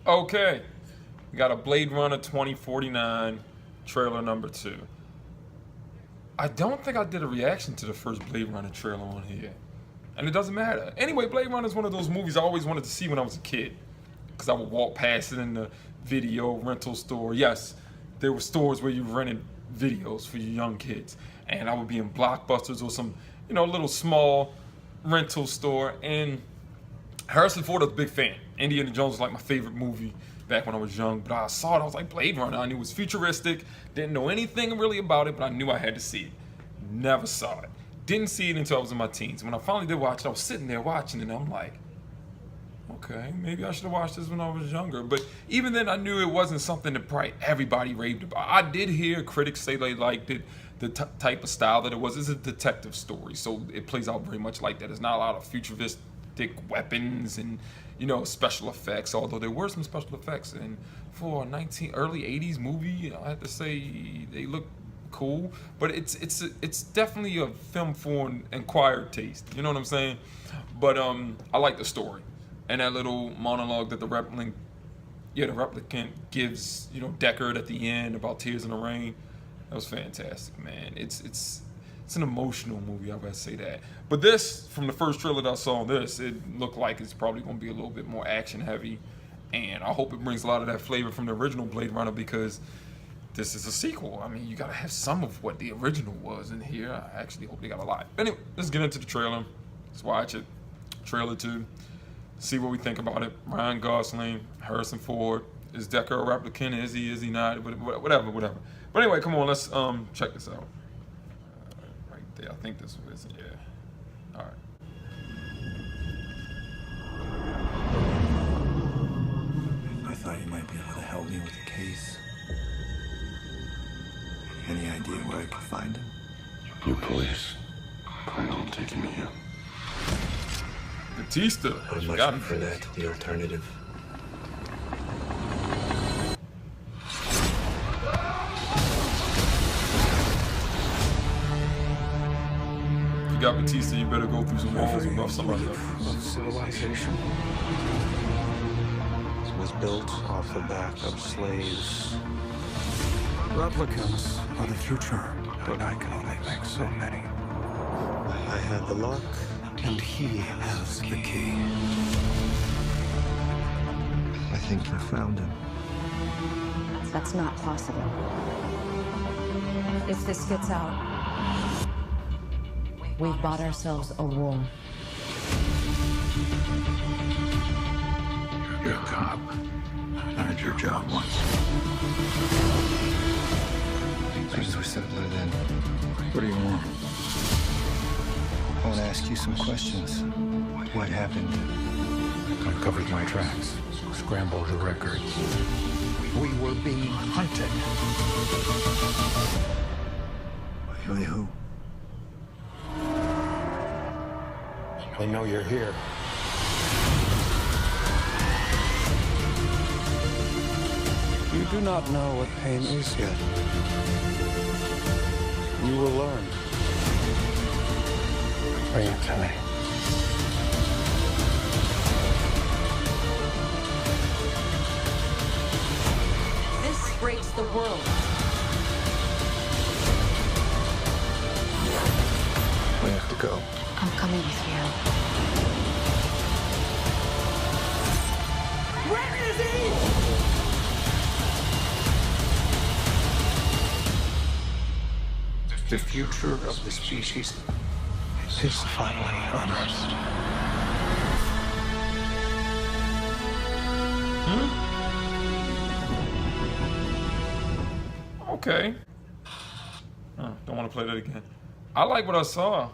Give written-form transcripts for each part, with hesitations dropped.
Okay, we got a Blade Runner 2049 trailer number 2. I don't think I did a reaction to the first Blade Runner trailer on here. And it doesn't matter. Anyway, Blade Runner is one of those movies I always wanted to see when I was a kid. Because I would walk past it in the video rental store. Yes, there were stores where you rented videos for your young kids. And I would be in Blockbusters or some, little small rental store. And Harrison Ford, I was a big fan. Indiana Jones was like my favorite movie back when I was young. But I saw it, I was like, Blade Runner. I knew it was futuristic. Didn't know anything really about it, but I knew I had to see it. Never saw it. Didn't see it until I was in my teens. When I finally did watch it, I was sitting there watching it, and I'm like, okay, maybe I should have watched this when I was younger. But even then, I knew it wasn't something that probably everybody raved about. I did hear critics say they liked it, the type of style that it was. It's a detective story, so it plays out very much like that. There's not a lot of futuristic weapons and, special effects, although there were some special effects. And for a early 80s movie, I have to say they look cool, but it's definitely a film for an acquired taste. You know what I'm saying? But I like the story and that little monologue that the replicant gives, Deckard at the end about Tears in the Rain. That was fantastic, man. It's an emotional movie, I would say that. But this, from the first trailer that I saw, it looked like it's probably going to be a little bit more action heavy, and I hope it brings a lot of that flavor from the original Blade Runner, because this is a sequel. I mean, you gotta have some of what the original was in here. I actually hope they got a lot. Anyway, let's get into the trailer. Let's watch it. Trailer 2. See what we think about it. Ryan Gosling, Harrison Ford. Is Deckard a replicant? Is he not? Whatever. But anyway, come on, let's check this out. Right there. I think this was it. Yeah. All right. I thought you might be able to help me with the case. Any idea where I could find him? You police plan on taking me in. Batista. I'm much Got him. for that. The alternative. If you got Batista, you better go through some walls and rough somebody up. Of civilization was built off the back of slaves. Replicants are the future, but I can only make so many. I had the lock. And he has the key. I think you found him. That's not possible. If this gets out, we've bought ourselves a war. You're a cop. I did your job once. As soon as we settle it in, What do you want? I want to ask you some questions. What happened? Uncovered my tracks. Scrambled the records. We were being hunted. By who? They know you're here. You do not know what pain is yet. You will learn. Bring it to me. This breaks the world. We have to go. I'm coming with you. Where is he? The future of the species is finally unearthed. Okay. Don't want to play that again. I like what I saw.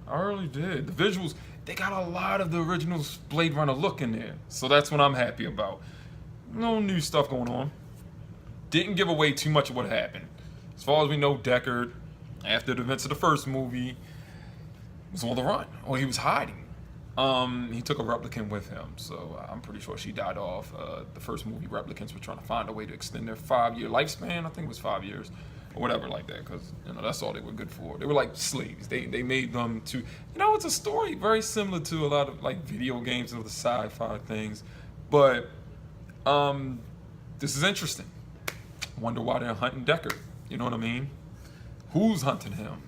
I really did. The visuals, they got a lot of the original Blade Runner look in there. So that's what I'm happy about. No new stuff going on. Didn't give away too much of what happened. As far as we know, Deckard, after the events of the first movie, was on the run, or he was hiding. He took a replicant with him, so I'm pretty sure she died off. The first movie, replicants were trying to find a way to extend their 5-year lifespan. I think it was 5 years, or whatever like that, because that's all they were good for. They were like slaves. They made them to, it's a story very similar to a lot of like video games of the sci-fi things, but This is interesting. Wonder why they're hunting Deckard. You know what I mean? Who's hunting him?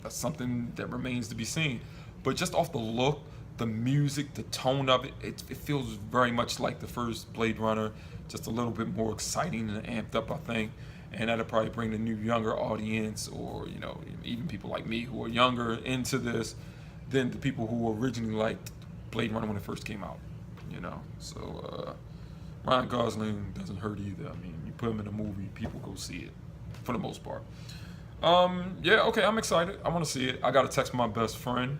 That's something that remains to be seen. But just off the look, the music, the tone of it, it feels very much like the first Blade Runner, just a little bit more exciting and amped up, I think. And that'll probably bring the new younger audience, or you know, even people like me who are younger into this than the people who originally liked Blade Runner when it first came out. You know, so Ryan Gosling doesn't hurt either. I mean, you put him in a movie, people go see it for the most part. Yeah, okay, I'm excited. I want to see it. I got to text my best friend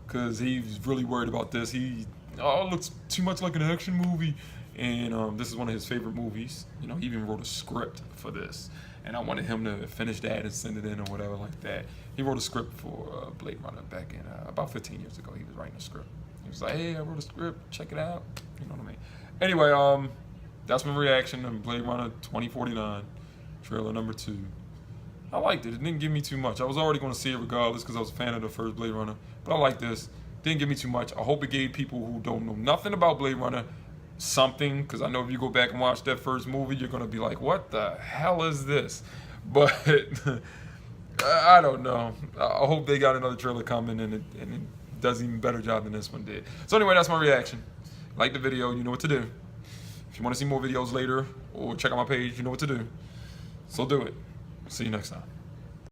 because he's really worried about this. It looks too much like an action movie. And this is one of his favorite movies. You know, he even wrote a script for this. And I wanted him to finish that and send it in or whatever like that. He wrote a script for Blade Runner back in about 15 years ago. He was writing a script. He was like, hey, I wrote a script. Check it out. You know what I mean? Anyway, that's my reaction to Blade Runner 2049, trailer number 2. I liked it. It didn't give me too much. I was already going to see it regardless because I was a fan of the first Blade Runner. But I like this. Didn't give me too much. I hope it gave people who don't know nothing about Blade Runner something, because I know if you go back and watch that first movie, you're going to be like, what the hell is this? But I don't know. I hope they got another trailer coming and it does an even better job than this one did. So anyway, that's my reaction. Like the video, you know what to do. If you want to see more videos later or check out my page, you know what to do. So do it. See you next time.